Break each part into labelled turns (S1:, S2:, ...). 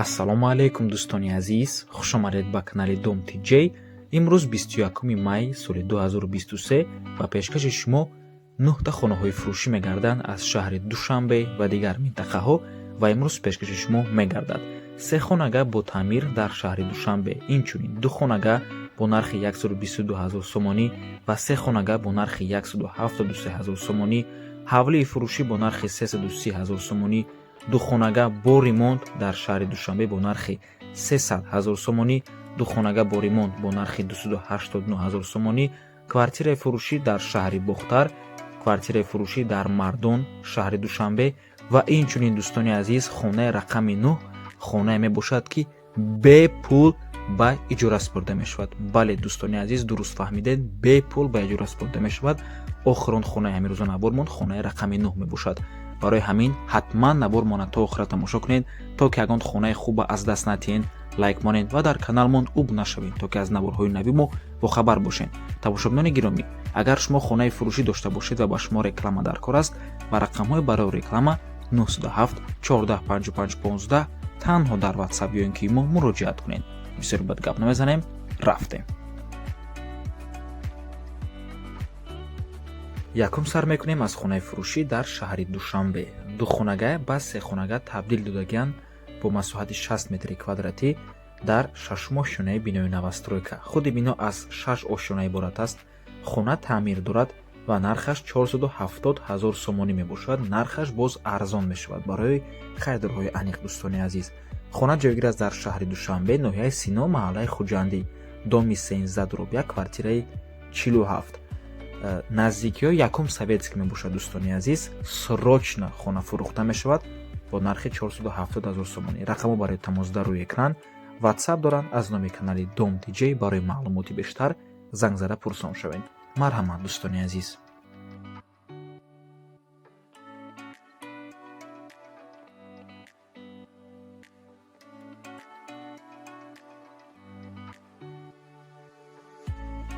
S1: ассалому алайкум дӯстони азиз, хушомадед ба канали Dom TJ. имрӯз 21 май соли 2023 ба пешкаши шумо 9 хонаҳои фурӯшӣ мегарданд аз шаҳри Душанбе ва дигар минтақаҳо ва имрӯз пешкаши шумо мегардад. 3 хонага бо таъмир дар шаҳри Душанбе, инчунин 2 хонага бо нархи 122 000 сомонӣ ва 3 хонага бо нархи 173 000 сомонӣ, ҳавлии фурӯшӣ бо нархи 330 000 сомонӣ, 2 хонага бо ремонт дар шаҳри Душанбе бо нархи 300 000 сомонӣ, 2 хонага бо ремонт бо нархи 289 000 сомонӣ, квартираи фурӯшӣ дар шаҳри Бухтар, квартираи фурӯшӣ дар Мардон, шаҳри Душанбе ва инчунин дӯстони азиз, хонаи рақами 9 хонае мебошад ки бепул ба иҷора супурда мешавад. Бале дӯстони азиз, дуруст фаҳмидед, бепул ба иҷора супурда мешавад. охир он хонаи ҳамирӯза набор монд, хонаи рақами 9 мебошад. барои ҳамин ҳатман набормона то охира тамошо кунед, то ки ягон хонаи хуба аз даст натиҳед, лайк монед ва дар каналмон уб нашавед, то ки аз наборҳои нави мо бохабар бошед. тамошобинони гиромӣ, агар шумо хонаи фурӯшӣ дошта бошед ва ба шумо реклама дар кор аст, ба рақамҳои барои реклама 907 14 55 15 танҳо дар WhatsApp ё ин ки мо муроҷиат кунед. бисёр бад гап намезанем, рафтем. якум сар мекунем аз хонаи фурӯшӣ дар шаҳри Душанбе. 2 хонага ба 3 хонага табдил додагиянд бо масоҳати 60 метри квадратӣ дар 6-ум ошёнаи бинои новостройка. худи бино аз 6 ошёна иборат аст. хона таъмир дорад ва нархаш 470 000 сомонӣ мебошад. нархаш боз арзон мешавад барои харидорҳои аниқ. дӯстони азиз, хона ҷойгир аст дар шаҳри Душанбе, ноҳияи Сино, маҳаллаи Хуҷандӣ, доми 13 / 1, квартираи 47. наздикиҳои якум советский мебошад. дӯстони азиз, срочно хона фурӯхта мешавад бо нархи 470 000 сомонӣ. рақамо барои тамос дар рӯи экран. WhatsApp доранд. аз номи канали Dom TJ барои маълумоти бештар занг зада пурсон шавед. марҳамат дӯстони азиз.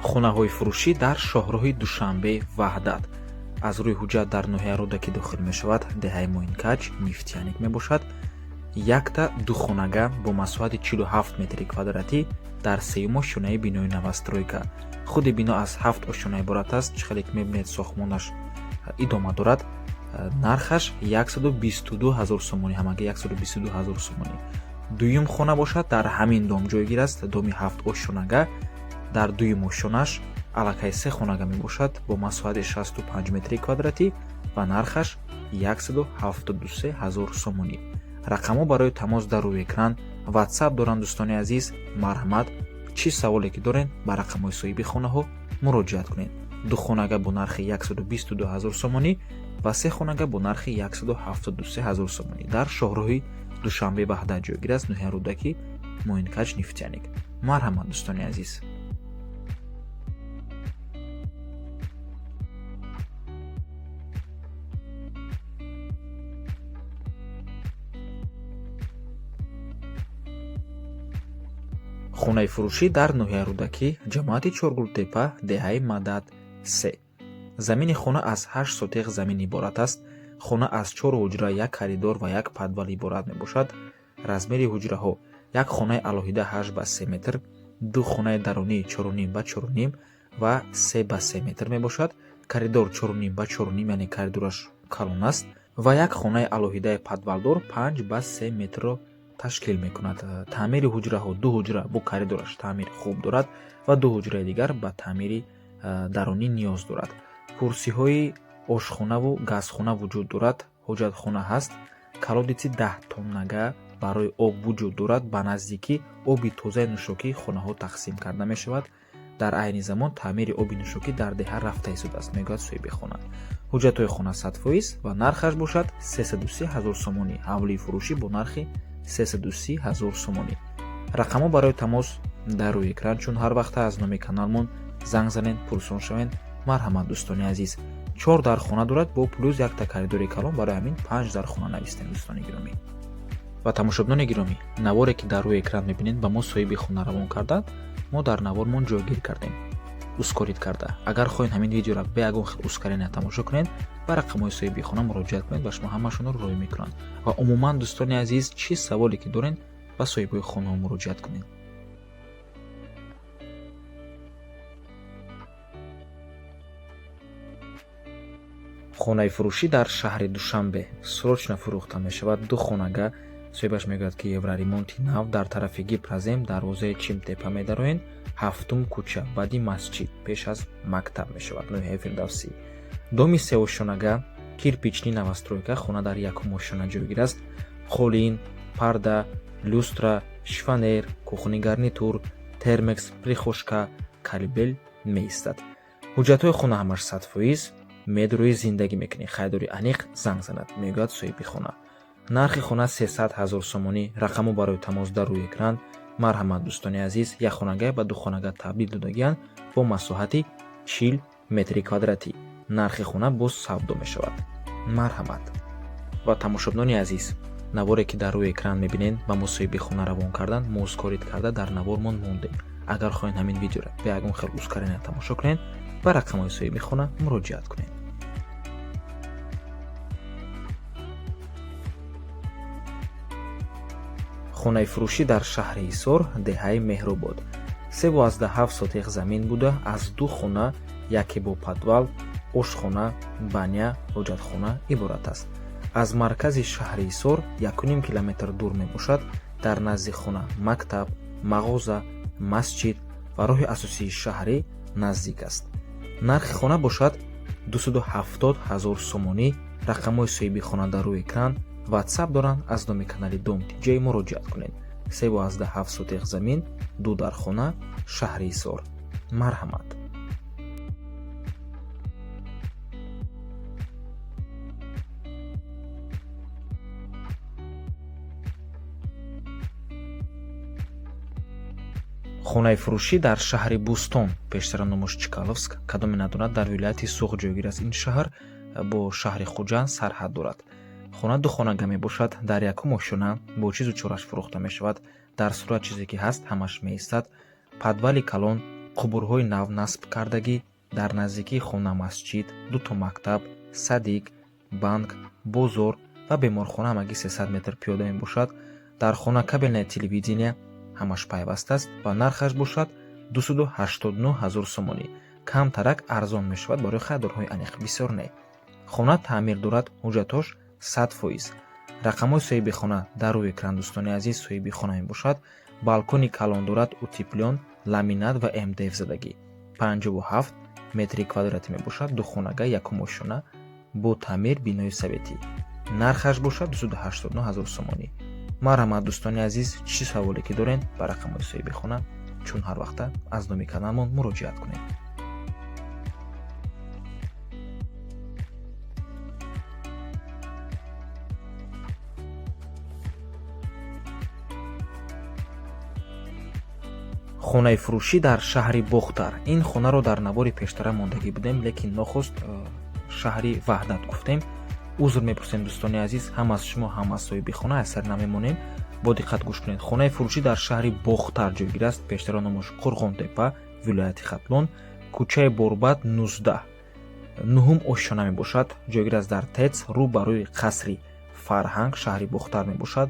S1: хонаҳои фурӯшӣ дар шоҳроҳи Душанбе, Ваҳдат. аз рӯи ҳуҷҷат дар ноҳияи Рӯдаки дохил мешавад. деҳаи Моинкаҷ, Нефтяник мебошад. якта 2 хонага бо масоҳати 47 метри квадратӣ дар 3-ум ошёнаи бинои новостройка. худи бино аз 7 ошёна иборат аст. чӣ хеле ки мебинед, сохтмонаш идома дорад. нархаш 122 000 сомонӣ, ҳамаги 122 000 сомонӣ. дуюм хона бошад, дар ҳамин дом ҷойгир аст. доми 7 ошёнага. дар дуюм ошёнаш аллакай 3 хонага мебошад бо масоҳати 65 метри квадратӣ ва нархаш 173 000 сомонӣ. рақамо барои тамос дар рӯи экран. WhatsApp доранд. дӯстони азиз, марҳамат, чӣ саволе ки доред ба рақамҳои соҳиби хонаҳо муроҷиат кунед. 2 хонага бо нархи 122 000 сомонӣ ва 3 хонага бо нархи 173 000 сомонӣ дар шоҳроҳи Душанбе, Ваҳдат ҷойгир аст. ноҳияи Рӯдаки, Моинкаҷ, Нефтяник. марҳамат дӯстони азиз. хонаи фурӯшӣ дар ноҳияи Рӯдакӣ, ҷамоати Чоргултепа, деҳаи Мадад 3. замини хона аз 8 сотиқ замин иборат аст. хона аз 4 ҳуҷра, 1 коридор ва 1 подвал иборат мебошад. размери ҳуҷраҳо: як хонаи алоҳида 8 ба 3 метр, 2 хонаи дарунӣ 4.5 ба 4.5 ва 3 ба 3 метр мебошад. коридор 4.5 ба 4.5, яъне коридораш калон аст ва як хонаи алоҳидаи подвалдор 5 ба 3 метрро ташкил мекунад. таъмири ҳуҷраҳо: 2 ҳуҷра бо коридораш таъмир хуб дорад ва 2 ҳуҷраи дигар ба таъмири дарунӣ ниёз дорад. курсиҳои ошхонаву газхона вуҷуд дорад. ҳоҷатхона ҳаст. колодици 10 тоннага барои об вуҷуд дорад. ба наздикӣ оби тозаи нӯшокӣ хонаҳо тақсим карда мешавад. дар айни замон таъмири оби нӯшокӣ дар деҳа рафта истодааст, мегӯяд соҳиби хона. ҳуҷҷатҳои хона 100% ва нархаш бошад 330 000 сомонӣ. ҳавлии фурӯшӣ бо нархи 330 000 сомонӣ. рақамо барои тамос дар рӯи экран. чун ҳар вақта аз номи каналмон занг занед, пурсон шавед. марҳамат дӯстони азиз. 4 дар хона дорад бо плюс якта коридори калон. барои ҳамин 5 дар хона навистем дӯстони гиромӣ. ва тамошобинони гиромӣ, наворе ки дар рӯи экран мебинед ба мо соҳиби хона равон карданд. мо дар навормон ҷойгир кардем. ускорид карда. агар хоҳед ҳамин видеоро бе ягон хел ускорения тамошо кунед, ба рақамҳои соҳиби хона муроҷиат кунед ва шумо ҳамашонро роҳӣ мекунанд. ва умуман дӯстони азиз, чӣ саволе ки доред ба соҳибои хонаҳо муроҷиат кунед. хонаи фурӯшӣ дар шаҳри Душанбе срочно фурӯхта мешавад. Ду хонага соҳибаш мегӯяд ки евроремонти нав дар тарафи Гипразем дарвозаи Чимтепа медароен, 7-ум кӯча баъди масҷид пеш аз мактаб мешавад. ноҳияи Фирдавсӣ. Доми сеошонага кирпични навастройка хона дар якум ошона ҷойгир аст. қолин, парда, люстра, шифонер, кухонни гарнитур, термекс, прихошка, калибел меистад. ҳуҷҷатҳои хона ҳамаш 100%. медрӯи зиндагӣ мекунӣ, хайдори аниқ занг занад, мегӯяд соҳиби хона. нархи хона 300 000 сомонӣ. рақамо барои тамос дар рӯи экран. марҳамат дӯстони азиз, якхонага ба духонага табдил додагиянд бо масоҳати 40 метри квадратӣ. нархи хона боз савдо мешавад. марҳамат. ва тамошобинони азиз, наворе ки дар рӯи экран мебинед ба мо соҳиби хона равон кардан, мо узкорид карда дар навормон мондем. агар хоҳед ҳамин видеоро ба ягон хел узкарина тамошо кунед, ба рақамҳои соҳиби хона муроҷиат кунед. хонаи фурӯшӣ дар шаҳри Ҳисор, деҳаи Меҳробод. 3,7 сотиқ замин буда, аз ду хона, яке бо подвал, ошхона, баня, ҳоҷатхона иборат аст. аз маркази шаҳри Ҳисор 1,5 километр дур мебошад. дар назди хона мактаб, мағоза, масҷид ва роҳи асосии шаҳрӣ наздик аст. нархи хона бошад 270 000 сомонӣ. рақамҳои соҳиби хона дар рӯи экран. ватсап доранд. аз номи канали Дом Тиҷей муроҷиат кунед. 3,7 сотиқ замин, ду дар хона, шаҳри Ҳисор. марҳамат. хонаи фурӯшӣ дар шаҳри Бустон, пештара номаш Чкаловск, кадоме надонад, дар вилояти Суғ ҷойгир аст. ин шаҳр бо шаҳри Хуҷанд сарҳад дорад. хона ду хонага мебошад. дар якум ошона бо чизу чораш фурӯхта мешавад. дар сурат чизе ки ҳаст ҳамаш меистад. подвали калон, қубурҳои нав насб кардагӣ. дар наздикии хона масҷид, дуто мактаб, садик, банк, бозор ва беморхона ҳамагӣ 300 метр пиёда мебошад. дар хона кабелнаи телевидения ҳамаш пайваст аст ва нархаш бошад 289 000 сомонӣ. камтарак арзон мешавад барои хайдорҳои аниқ. бисёр не. хона таъмир дорад. ҳуҷҷатош 100%. рақамҳои соҳиби хона дар рӯи экран. дӯстони азиз, соҳиби хона мебошад. балкони калон дорад. утиплён, ламинат ва МДФ задагӣ. 57 метри квадратӣ мебошад. ду хонага, якум ошона бо таъмир бинои советӣ. нархаш бошад 289 000 сомонӣ. марҳамат дӯстони азиз, чӣ саволе ки доред ба рақамҳои соҳиби хона чун ҳар вақта аз номи каналмон муроҷиат кунед. хонаи фурӯшӣ дар шаҳри Бохтар. ин хонаро дар навори пештара мондагӣ будем, лекин нохуст шаҳри Ваҳдат гуфтем. узр мепурсем дӯстони азиз, ҳам аз шумо ҳам аз соҳиби хона асар намемонем. бо диққат гӯш кунед. хонаи фурӯшӣ дар шаҳри Бохтар ҷойгир аст. пештара номаш Қурғонтепа, вилояти Хатлон, кӯчаи Борбад 19. нуҳум ошона мебошад. ҷойгир аст дар Тец, рӯ ба рӯи қасри Фарҳанг, шаҳри Бохтар мебошад.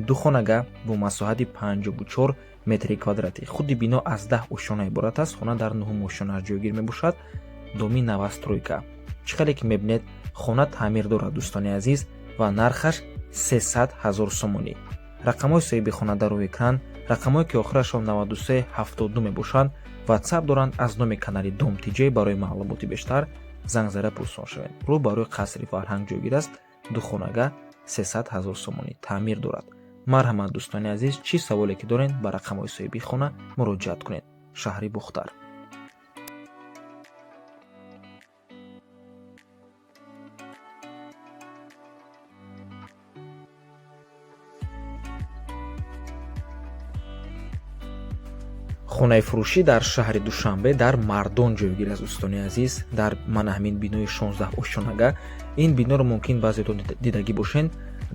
S1: ду хонага бо масоҳати 54 метри квадратӣ. худи бино аз 10 ошона иборат аст. хона дар нуҳум ошонаш ҷойгир мебошад. доми навастройка. чӣ қадре ки мебинед, хона таъмир дорад дӯстони азиз ва нархаш 300 000 сомонӣ. рақамҳои соҳиби хона дар рӯи экран. рақамҳое ки охирашон 9372 мебошанд. ватсап доранд. аз номи канали Дом Тиҷей барои маълумоти бештар занг зада пурсон шавед. рӯ ба рӯи қасри Фарҳанг ҷойгир аст. ду хонага 300 000 сомонӣ таъмир дорад. марҳамат дӯстони азиз, чӣ саволе ки доред ба рақамҳои соҳиби хона муроҷиат кунед. шаҳри Бухтар. хонаи фурӯшӣ дар шаҳри Душанбе дар Мардон ҷойгир аст. дӯстони азиз, дар мана ҳамин бинои 16 ошонага. ин биноро мумкин баъзеатон дидагӣ бошед.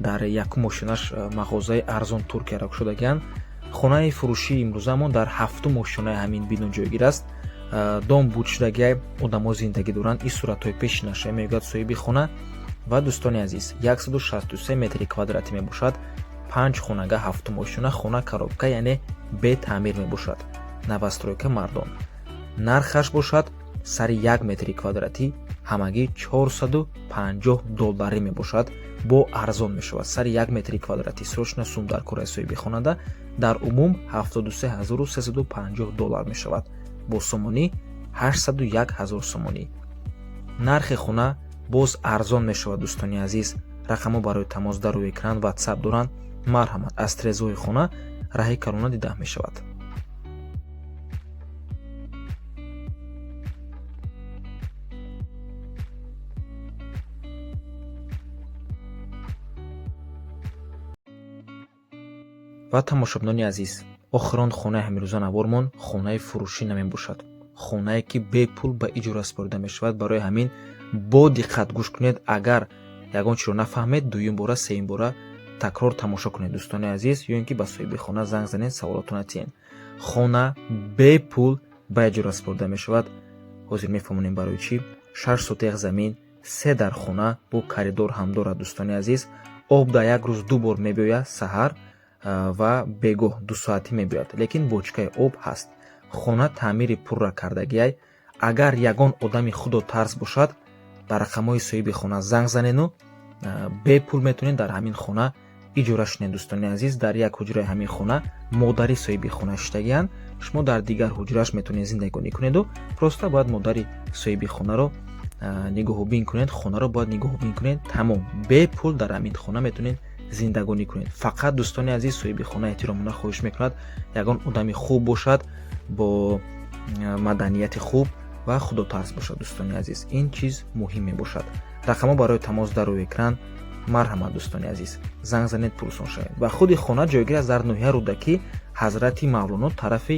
S1: дар якум ошонаш мағозаи арзон Туркияро кушодагиянд. хонаи фурӯшии имрӯзаамон дар ҳафтум ошонаи ҳамин бино ҷойгир аст. дом будшудагиай одамо зиндагӣ доранд. ин суратҳои пешинаша мегӯяд соҳиби хона. ва дӯстони азиз, 163 метри квадратӣ мебошад. 5 хонага 7 мошина хона коробка яъне бе таъмир мебошад. Новостройка Мардон. Нархаш бошад сари 1 метри квадратӣ ҳамагӣ $450 мебошад. бо арзон мешавад. Сари 1 метри квадратӣ срочна сум дар кораи соҳиби хонада дар умум $73350 мешавад. бо сомонӣ $801,000 сомонӣ. нархи хона боз арзон мешавад. дӯстони азиз, рақамҳо барои тамос дар рӯи экран WhatsApp доранд. марҳамат, аз трезои хона раҳи калона дида мешавад. ва тамошобинони азиз, охирон хонаи ҳамирӯза навормон хонаи фурӯшӣ намебошад. хонае ки бепул ба иҷора супорида мешавад. барои ҳамин бо диққат гӯш кунед. агар ягон чиро нафаҳмед, дуюм бора, сеюм бора такрор тамошо кунед дӯстони азиз, ё ин ки ба соҳиби хона занг занед, саволотро натиҳед. хона бепул ба иҷора супорида мешавад. ҳозир мефаҳмонем барои чӣ. 6 сотех замин, 3 дар хона бо коридор ҳам дорад дӯстони азиз. об дар як рӯз 2 бор мебиёяд, саҳар ва бегоҳ 2 соатӣ мебиёяд, лекин бочкаи об ҳаст. хона таъмири пурра кардагиай. агар ягон одами худотарз бошад, ба рақамҳои соҳиби хона занг занену бепул метавонед дар ҳамин хона иҷора шунед дӯстони азиз. дар як ҳуҷраи ҳамин хона модари соҳиби хона иштагиянд. шумо дар дигар ҳуҷрааш метавонед зиндагонӣ кунеду просто бояд модари соҳиби хонаро нигоҳубин кунед. хонаро бояд нигоҳубин кунед. тамом, бепул дар ҳамин хона метавонед зиндагонӣ кунед. фақат дӯстони азиз, соҳиби хона эҳтиромона хоҳиш мекунад ягон одами хуб бошад, бо маданияти хуб ва худотарз бошад дӯстони азиз. ин чиз муҳим мебошад. рақамҳо барои тамос дар рӯи экран. марҳамат дӯстони азиз, занг занед, пурсон шавед. ва худи хона ҷойгир аст дар ноҳияи рӯдакӣ ҳазрати мавлоно, тарафи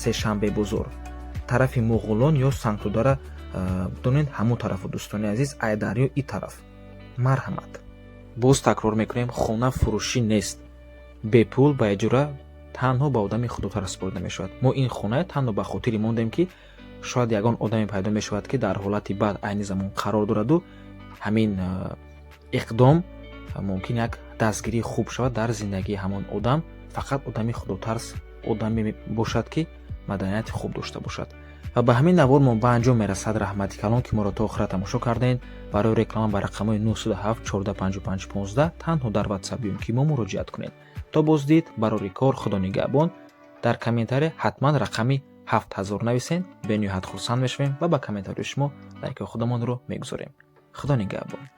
S1: сешанбе бозор, тарафи муғуллон ё сангтудара донед ҳамун тарафу дӯстони азиз, айдарё и тараф. марҳамат. боз такрор мекунем, хона фурӯшӣ нест. бепул ба иҷора танҳо ба одами худотар супорида мешавад. мо ин хона танҳо ба хотири мондем ки шояд ягон одаме пайдо мешавад ки дар ҳолати бад айни замон қарор дораду ҳамин иқдом мумкин як дастгирии хуб шавад дар зиндагии ҳамон одам. фақат одами худотарз одаме бошад ки маданияти хуб дошта бошад. ва ба ҳамин навор мо ба анҷом мерасад. раҳмати калон ки моро то охира тамошо кардаед. барои реклама ба рақамҳои 907 1455 15 танҳо дар WhatsApp биён ки мо муроҷиат кунед. то боздид, барори кор, худо нигаҳбон. дар комментария ҳатман рақами 7000 нависен. бениҳоят хурсанд мешавем ва ба комментарияи шумо лайки худамонро мегузорем. худо нигаҳбон.